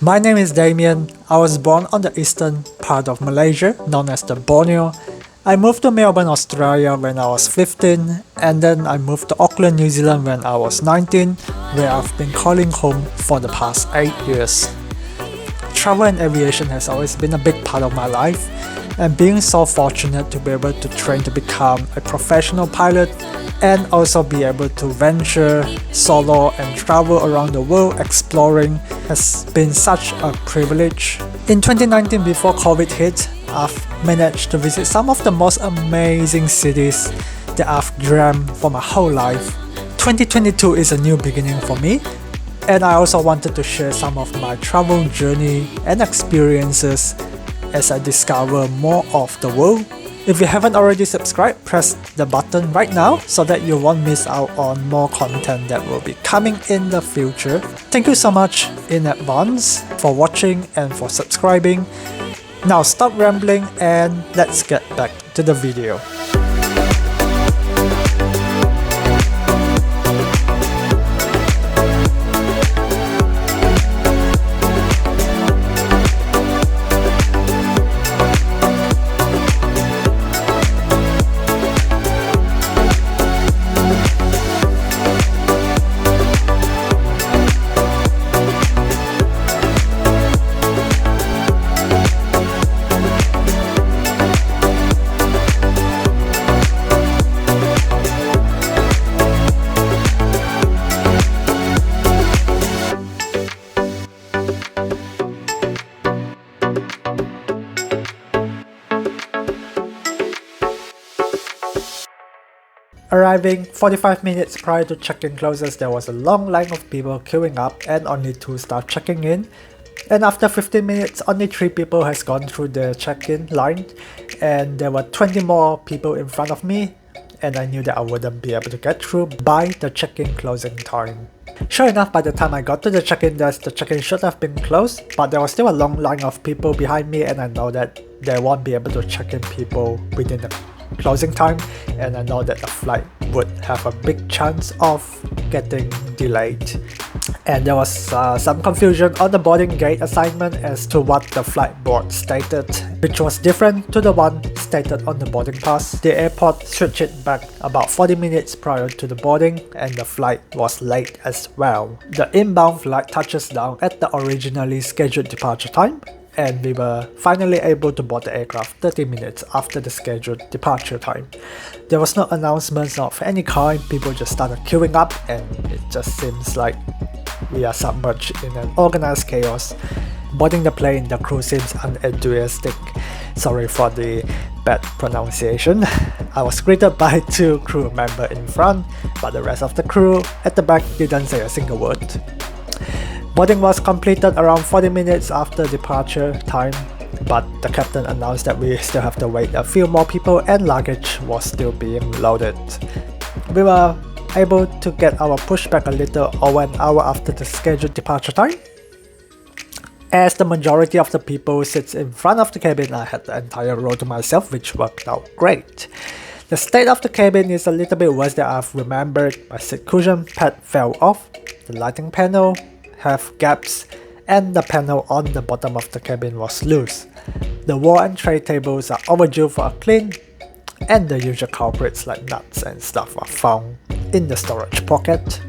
My name is Damien. I was born on the eastern part of Malaysia, known as the Borneo. I moved to Melbourne, Australia when I was 15, and then I moved to Auckland, New Zealand when I was 19, where I've been calling home for the past 8 years. Travel and aviation has always been a big part of my life, and being so fortunate to be able to train to become a professional pilot and also be able to venture solo and travel around the world exploring has been such a privilege. In 2019, before COVID hit, I've managed to visit some of the most amazing cities that I've dreamt for my whole life. 2022 is a new beginning for me, and I also wanted to share some of my travel journey and experiences as I discover more of the world. If you haven't already subscribed, press the button right now so that you won't miss out on more content that will be coming in the future. Thank you so much in advance for watching and for subscribing. Now stop rambling and let's get back to the video. Arriving 45 minutes prior to check-in closes, there was a long line of people queuing up and only 2 staff checking in. And after 15 minutes, only 3 people has gone through the check-in line, and there were 20 more people in front of me, and I knew that I wouldn't be able to get through by the check-in closing time. Sure enough, by the time I got to the check-in desk, the check-in should have been closed, but there was still a long line of people behind me, and I know that they won't be able to check in people within the closing time, and I know that the flight would have a big chance of getting delayed. And there was some confusion on the boarding gate assignment as to what the flight board stated, which was different to the one stated on the boarding pass. The airport switched it back about 40 minutes prior to the boarding, and the flight was late as well. The inbound flight touches down at the originally scheduled departure time, and we were finally able to board the aircraft 30 minutes after the scheduled departure time. There was no announcements of any kind, people just started queuing up, and it just seems like we are submerged in an organized chaos. Boarding the plane, the crew seems unenthusiastic. Sorry for the bad pronunciation. I was greeted by 2 crew members in front, but the rest of the crew at the back didn't say a single word. Boarding was completed around 40 minutes after departure time, but the captain announced that we still have to wait a few more people and luggage was still being loaded. We were able to get our pushback a little over an hour after the scheduled departure time. As the majority of the people sits in front of the cabin, I had the entire row to myself, which worked out great. The state of the cabin is a little bit worse than I've remembered. My seat cushion pad fell off, the lighting panel have gaps, and the panel on the bottom of the cabin was loose. The wall and tray tables are overdue for a clean, and the usual culprits like nuts and stuff are found in the storage pocket.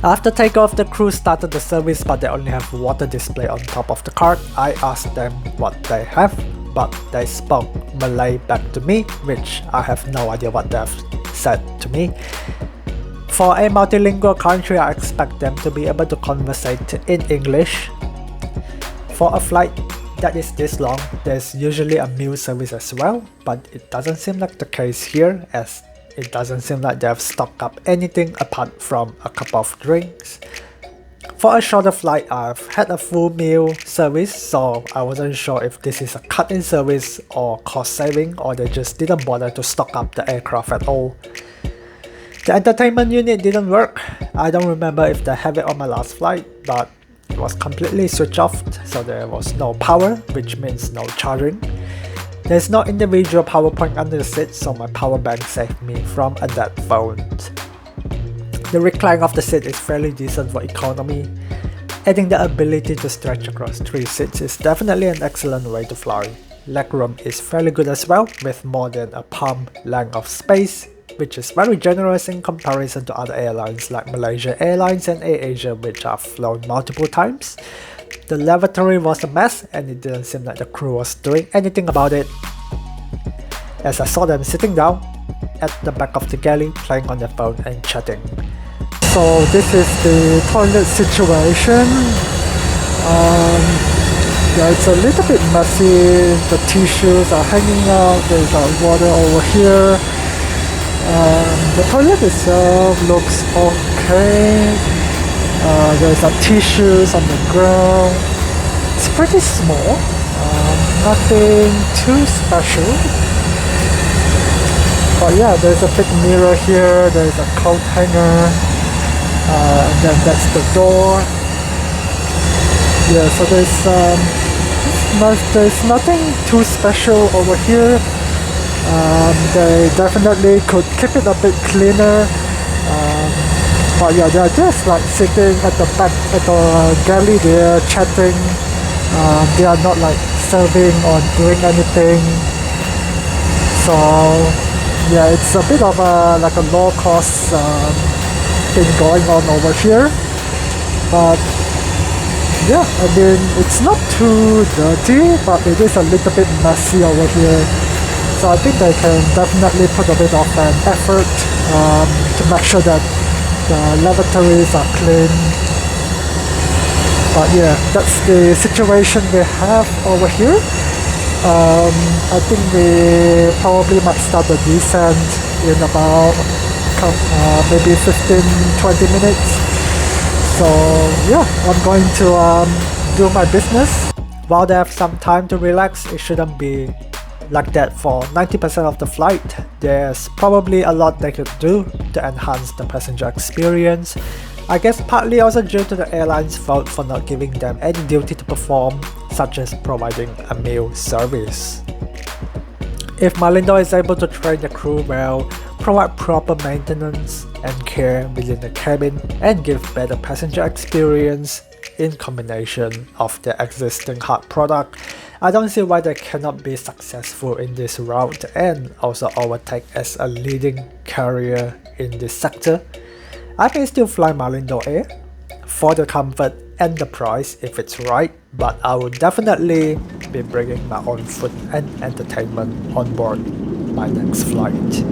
After takeoff, the crew started the service, but they only have water display on top of the cart. I asked them what they have, but they spoke Malay back to me, which I have no idea what they've said to me. For a multilingual country, I expect them to be able to conversate in English. For a flight that is this long, there's usually a meal service as well, but it doesn't seem like the case here, as it doesn't seem like they've stocked up anything apart from a couple of drinks. For a shorter flight, I've had a full meal service, so I wasn't sure if this is a cut-in service or cost saving, or they just didn't bother to stock up the aircraft at all. The entertainment unit didn't work. I don't remember if they have it on my last flight, but it was completely switched off, so there was no power, which means no charging. There's no individual power point under the seat, so my power bank saved me from a dead phone. The recline of the seat is fairly decent for economy. Adding the ability to stretch across 3 seats is definitely an excellent way to fly. Legroom is fairly good as well, with more than a palm length of space, which is very generous in comparison to other airlines like Malaysia Airlines and AirAsia, which I've flown multiple times. The lavatory was a mess, and it didn't seem like the crew was doing anything about it, as I saw them sitting down at the back of the galley playing on their phone and chatting. So this is the toilet situation. Yeah, it's a little bit messy. The tissues are hanging out, there's water over here. The toilet itself looks okay. There's tissues on the ground. It's pretty small, nothing too special. But yeah, there's a big mirror here, there's a coat hanger, and then that's the door. Yeah, so there's nothing too special over here. They definitely could keep it a bit cleaner. But yeah, they're just like sitting at the back at the galley there chatting. They are not like serving or doing anything. So yeah, it's a bit of like a low cost thing going on over here. But yeah, I mean, it's not too dirty, but it is a little bit messy over here. So I think they can definitely put a bit of an effort to make sure that the lavatories are clean. But yeah, that's the situation we have over here. I think we probably might start the descent in about maybe 15-20 minutes. So yeah, I'm going to do my business. While they have some time to relax, it shouldn't be like that for 90% of the flight. There's probably a lot they could do to enhance the passenger experience. I guess partly also due to the airline's fault for not giving them any duty to perform, such as providing a meal service. If Malindo is able to train the crew well, provide proper maintenance and care within the cabin, and give better passenger experience in combination of their existing hard product, I don't see why they cannot be successful in this route and also overtake as a leading carrier in this sector. I may still fly Malindo Air for the comfort and the price if it's right, but I will definitely be bringing my own food and entertainment on board my next flight.